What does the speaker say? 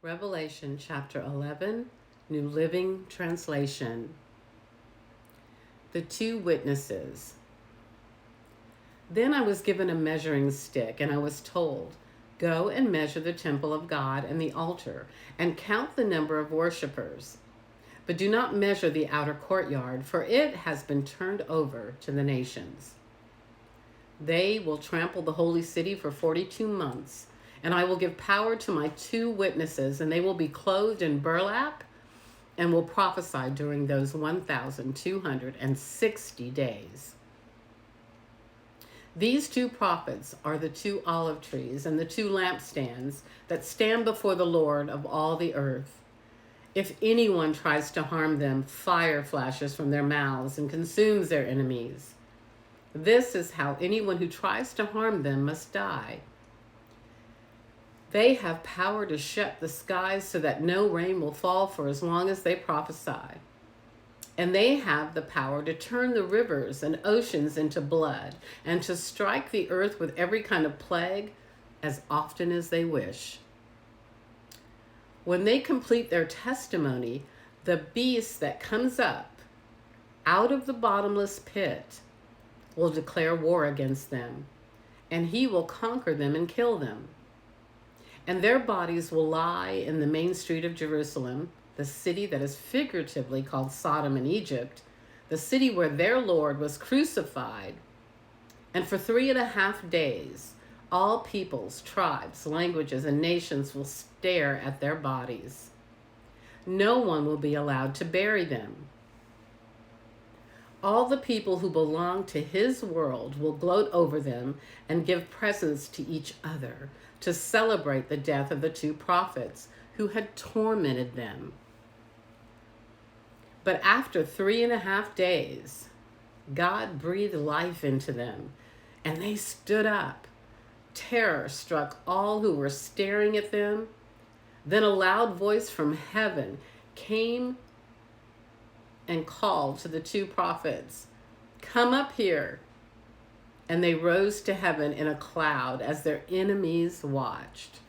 Revelation chapter 11, New Living Translation. The two witnesses. Then I was given a measuring stick, and I was told, "Go and measure the temple of God and the altar, and count the number of worshipers. But do not measure the outer courtyard, for it has been turned over to the nations. They will trample the holy city for 42 months, and I will give power to my two witnesses, and they will be clothed in burlap and will prophesy during those 1,260 days. These two prophets are the two olive trees and the two lampstands that stand before the Lord of all the earth. If anyone tries to harm them, fire flashes from their mouths and consumes their enemies. This is how anyone who tries to harm them must die. They have power to shut the skies so that no rain will fall for as long as they prophesy. And they have the power to turn the rivers and oceans into blood and to strike the earth with every kind of plague as often as they wish. When they complete their testimony, the beast that comes up out of the bottomless pit will declare war against them, and he will conquer them and kill them. And their bodies will lie in the main street of Jerusalem, the city that is figuratively called Sodom in Egypt, the city where their Lord was crucified. And for 3.5 days, all peoples, tribes, languages, and nations will stare at their bodies. No one will be allowed to bury them. All the people who belong to his world will gloat over them and give presents to each other to celebrate the death of the two prophets who had tormented them. But after 3.5 days, God breathed life into them, and they stood up. Terror struck all who were staring at them. Then a loud voice from heaven came and called to the two prophets, "Come up here." And they rose to heaven in a cloud as their enemies watched.